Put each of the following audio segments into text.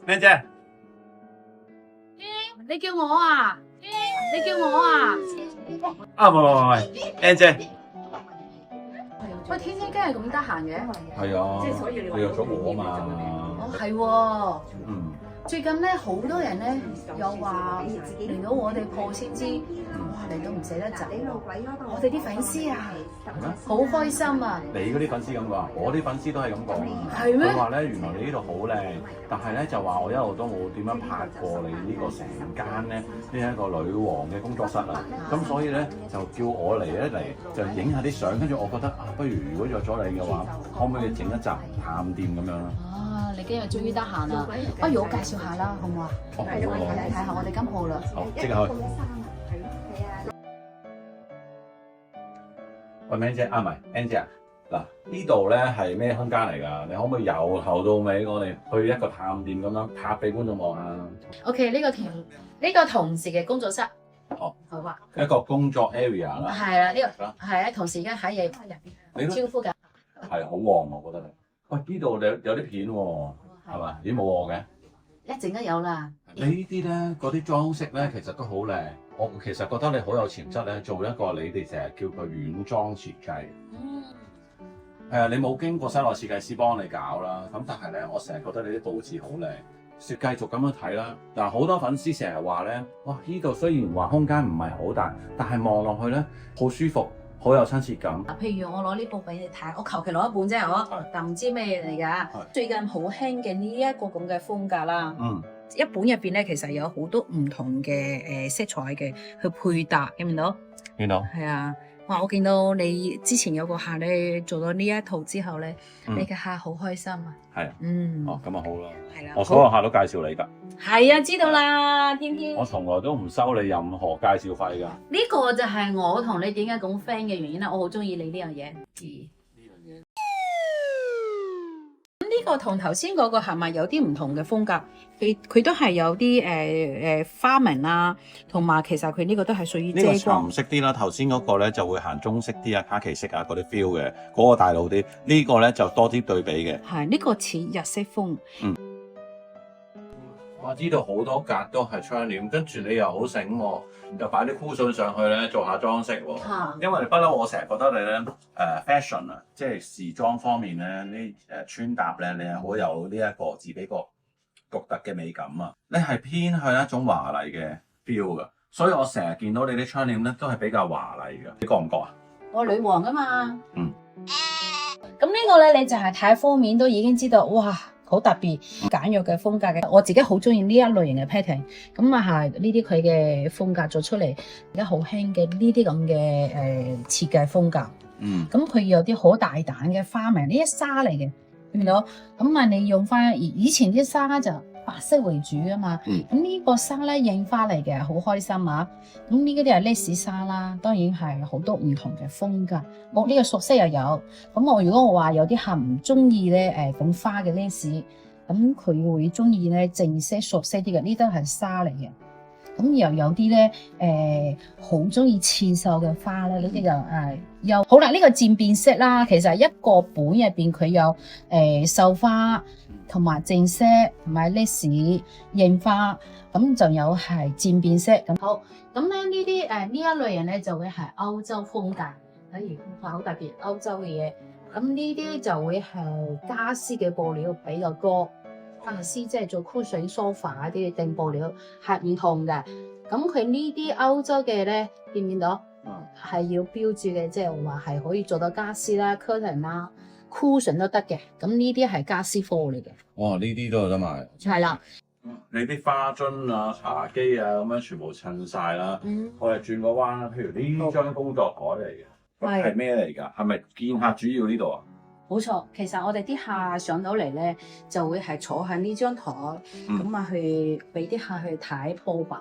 靚姐，你叫我啊？你叫我啊？啊唔，靚姐，喂，天天今日咁得閒嘅？係啊，你約咗我啊嘛。哦，係喎。嗯，最近咧好多人咧又話嚟到我哋鋪先知，哇嚟到唔捨得走。我哋啲粉絲啊，好開心啊！你嗰啲粉絲咁講，我啲粉絲都係咁講。係咩？佢話咧，原來你呢度好靚，但係咧就話我一路都冇點樣拍過你呢個成間咧呢一個女王嘅工作室啊。咁所以咧就叫我嚟就影下啲相，跟住我覺得啊，不如如果約咗你嘅話，可唔可以整一集探店咁樣啦？啊，你今日終於得閒啦，不如我介紹下啦，好唔好啊？哦，好啊，睇下我哋間鋪啦。好，即刻去。喂，Man 姐啊，唔係 Ann 姐啊，嗱呢度咧係咩空間嚟㗎？你可唔可以由頭到尾我哋去一個探店咁樣拍俾觀眾望下OK，呢個同事嘅工作室。好，好啊。一個工作 area 啦，係啦，呢個係啊，同事而家喺嘢入邊招呼緊。係好旺我覺得你。喂，呢度有啲片喎，係嘛？咦冇我嘅？一陣都有啦。你呢啲咧嗰啲裝飾咧，其實都好靚。我其實覺得你好有潛質咧，做一個你哋成日叫佢軟裝設計。你冇經過室內設計師幫你搞啦，咁但係咧，我成日覺得你啲佈置好靚，繼續咁樣睇啦。嗱，好多粉絲成日話咧，哇！呢度雖然話空間唔係好大，但係望落去咧好舒服，好有親切感。譬如我攞呢部俾你睇，我求其攞一本啫，我但唔知咩嚟㗎。最近好興嘅呢一個咁嘅風格啦。一本入邊咧，其實有好多唔同嘅色彩嘅去配搭，見唔見到？見到。係啊，哇！我見到你之前有個客咧做咗呢一套之後咧，你嘅客好開心啊。係。哦，咁啊好啦。係啦。我所有客都介紹你㗎。係啊，知道啦，天天。我從來都唔收你任何介紹費㗎。呢個就係我同你點解咁 friend 嘅原因啦，我好中意你呢樣嘢。呢個同頭先嗰個係咪有啲唔同嘅風格？佢都係有啲花紋啊，同埋其實佢呢個都係屬於遮光。呢個沉色啲啦，頭先嗰個咧就會行中式啲啊、卡其色啊嗰啲 feel 嘅，嗰個大路啲。呢個咧就多啲對比嘅。係呢個似日式風。哇！呢度好多格都係窗簾，跟住你又好醒喎，又擺啲 cushion 上去咧做下裝飾喎。因為不嬲，我成日覺得你咧fashion 啊，即係時裝方面咧，呢穿搭咧，你係好有呢一個自己個獨特嘅美感啊。你係偏向一種華麗嘅 feel 噶，所以我成日見到你啲窗簾咧都係比較華麗嘅，你覺唔覺啊？我女王啊嘛。咁呢個咧，你就係睇封面都已經知道，哇！好特別簡約嘅風格嘅，我自己好中意呢一類型嘅 pattern。咁啊係呢啲佢嘅風格做出嚟，而家好興嘅呢啲咁嘅設計風格。咁佢有啲好大膽嘅花紋，呢啲紗嚟嘅，見唔見到？咁啊，你用翻以前啲紗就白色為主啊嘛。咁呢個紗咧印花嚟嘅，好開心啊！咁呢啲係 lace 紗啦，當然係好多唔同嘅風格。我呢個熟色又有。咁如果我話有啲客唔中意咧咁花嘅 lace，咁佢會中意咧正色熟色啲嘅，呢都係紗嚟嘅。咁又有啲咧好中意刺繡嘅花咧，呢啲就有好啦。呢個漸變色啦，其實一個本入邊佢有繡花同埋正色同埋 lace 印花，咁就有係漸變色咁。好，咁咧呢啲呢一類人咧就會係歐洲風格，例如好特別歐洲嘅嘢。咁呢啲就會係家私嘅布料比較多。家私即係做 cushion sofa 啲定布料係唔同嘅，咁佢呢啲歐洲嘅咧見唔見到？係要標註嘅，即係話係可以做到家私啦、curtain 啦、cushion 都得嘅。咁呢啲係家私貨嚟嘅。哇！呢啲都有得賣。係啦。你啲花樽啊、茶几啊咁樣全部襯晒啦。我哋轉個彎啦，譬如呢張工作台嚟嘅，係咩嚟㗎？係咪見客主要呢度啊？冇錯，其實我哋啲客上到嚟咧，就會係坐喺呢張台，咁去俾啲客去睇布板。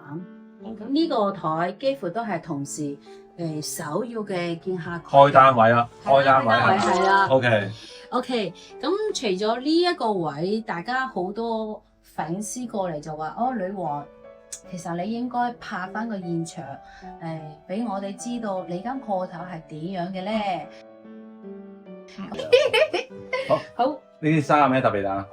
咁呢個台幾乎都係同事首要嘅見客開單位啊，開單位係啦。OK，咁除咗呢一個位，大家好多粉絲過嚟就話：哦，女王，其實你應該拍翻個現場，俾我哋知道你間鋪頭係點樣嘅咧。好，呢啲衫有咩特別啊？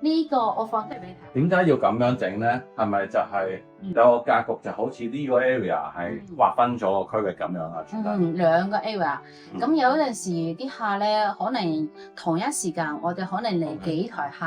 呢個我放出嚟俾你睇。點解要咁樣整咧？係咪就係有個格局，就好似呢個 area 係劃分咗個區域咁樣啊？兩個 area。咁有陣時啲客咧，可能同一時間，我哋可能嚟幾台客，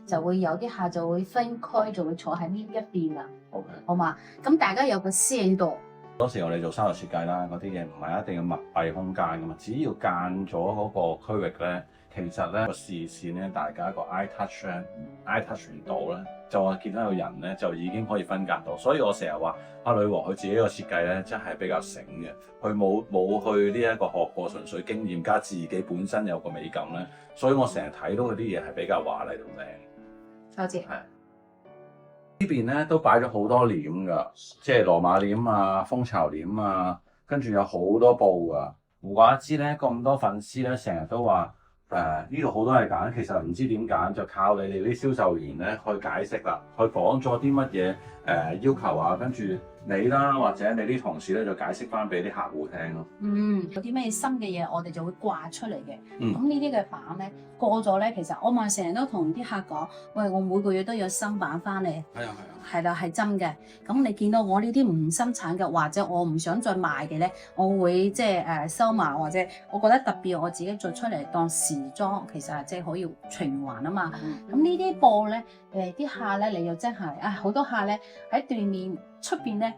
就會有啲客就會分區，就會坐喺呢一邊啦。OK，好嘛？咁大家有個私隱度。當時我哋做室內設計啦，嗰啲嘢唔係一定要密閉空間噶嘛，只要間咗嗰個區域咧，其實咧個視線咧，大家個 eye touch 唔到咧，就我見到有人咧就已經可以分隔到。所以我成日話阿女王佢自己個設計咧，真係比較醒嘅，佢冇去呢一個學過，純粹經驗加自己本身有個美感咧，所以我成日睇到嗰啲嘢係比較華麗同靚。多謝。係。呢邊咧都擺咗好多簾㗎，即係羅馬簾啊、蜂巢簾啊，跟住有好多布㗎。唔怪得知咧，咁多粉絲咧成日都話呢度好多嘢揀，其實唔知點揀，就靠你哋啲銷售員咧去解釋啦，去講咗啲乜嘢要求啊，跟住你啦或者你啲同事咧就解釋翻俾啲客戶聽咯。有啲咩新嘅嘢，我哋就會掛出嚟嘅。咁呢啲嘅版咧過咗咧，其實我咪成日都同啲客講，喂，我每個月都有新版翻嚟。係啊。係啦，係真嘅。咁你見到我呢啲唔生產嘅，或者我唔想再賣嘅咧，我會即係收埋，或者我覺得特別我自己做出嚟當時裝，其實係即係可以循環啊嘛。咁呢啲布咧，啲客咧，你又真係好多客咧喺對面出邊咧，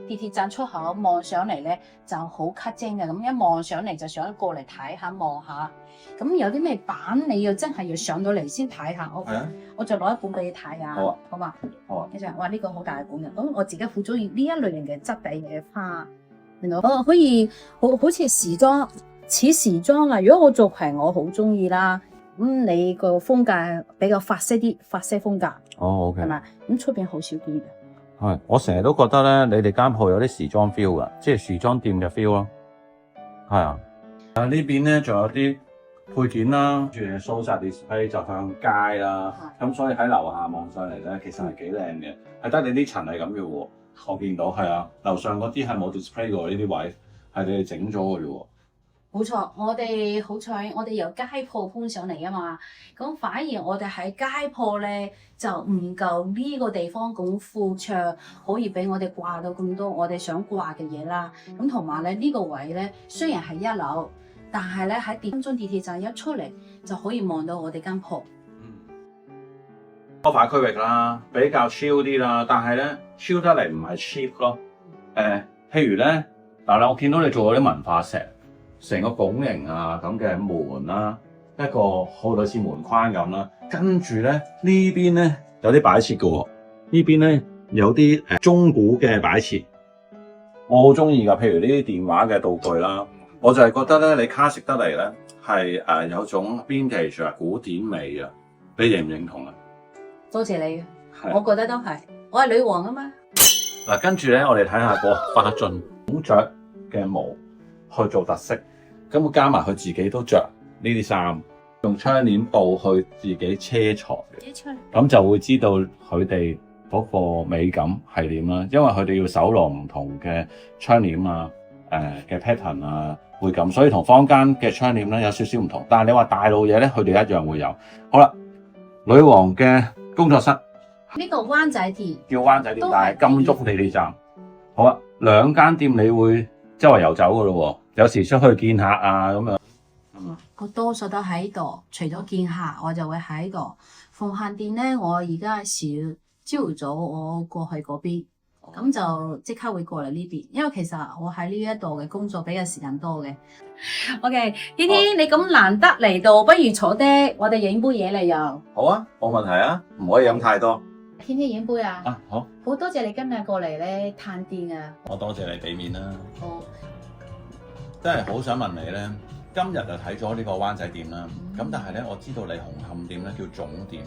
地鐵站出口望上嚟咧就好吸睛嘅，咁一望上嚟就想過嚟睇下望下。咁有啲咩版你要真係要上到嚟先睇下，我就攞一本俾你睇下，好嘛？好啊。跟住哇，呢個好大本嘅，咁我自己好中意呢一類型嘅質地嘅花，原來可以好似時裝，似時裝啊！如果我做平，我好中意啦。咁你個風格比較法式啲，法式風格。OK。係咪？咁出邊好少見嘅。係，我成日都覺得咧，你哋間鋪有啲時裝 feel 噶，即係時裝店嘅 feel 咯。係啊。呢邊咧仲有啲配件啦，跟住掃晒 display 就向街啦。咁所以喺樓下望上嚟咧，其實係幾靚嘅。係得你啲層係咁嘅喎，我見到係啊。樓上嗰啲係冇 display 嘅喎，呢啲位係你哋整咗嘅啫喎。冇錯，我哋好彩，我哋由街鋪搬上嚟啊嘛，咁反而我哋喺街鋪咧就唔夠呢個地方咁闊綽，可以俾我哋掛到咁多我哋想掛嘅嘢啦。咁同埋咧呢個位咧雖然係一樓，但係咧喺金鐘地鐵站一出嚟就可以望到我哋間鋪。多塊區域啦，比較 chill 啲啦，但係咧 chill 得嚟唔係 cheap 咯。譬如咧嗱，我見到你做咗啲文化石。成個拱形啊咁嘅門啦，一個好類似門框咁啦，跟住咧呢邊咧有啲擺設嘅喎，呢邊咧有啲中古嘅擺設，我好中意噶。譬如呢啲電話嘅道具啦，我就係覺得咧你卡食得嚟咧係有種 vintage 啊古典味啊，你認唔認同啊？多謝你，我覺得都係，我係女王啊嘛。嗱，跟住咧我哋睇下個花樽孔雀嘅毛去做特色。咁加埋佢自己都着呢啲衫，用窗簾布去自己車裁，咁就會知道佢哋嗰個美感係點啦。因為佢哋要搜羅唔同嘅窗簾啊，嘅 pattern 啊，會咁，所以同坊間嘅窗簾咧有少少唔同。但係你話大路嘢咧，佢哋一樣會有。好啦，女王嘅工作室呢個灣仔店叫灣仔店，但係金鐘地鐵站。好啊，兩間店你會周圍遊走噶咯喎。有時出去見客啊咁樣，我多數都喺度，除咗見客，我就會喺度。奉獻店咧，我而家少，朝早我過去嗰邊，咁就即刻會過嚟呢邊，因為其實我喺呢一度嘅工作比較時間多嘅。OK，天天你咁難得嚟到，不如坐低，我哋飲杯嘢嚟又。好啊，冇問題啊，唔可以飲太多。天天飲杯啊！好，好多謝你今日過嚟咧探店啊！我多謝你俾面啦。好。真係好想問你咧，今日就睇咗呢個灣仔店啦，咁但係咧我知道你紅磡店咧叫總店，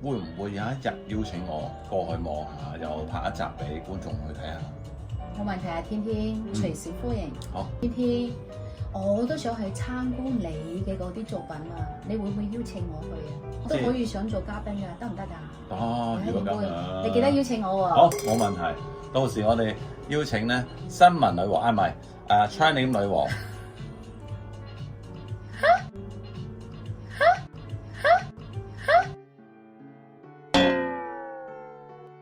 會唔會有一日邀請我過去望下，又拍一集俾觀眾去睇下？冇問題啊，天天隨時歡迎。好，天天我都想去參觀你嘅嗰啲作品啊，你會唔會邀請我去啊？我都可以想做嘉賓嘅，得唔得㗎？如果咁樣，你記得邀請我喎。好，冇問題。到時我哋邀請咧新聞女王唔係窗簾女王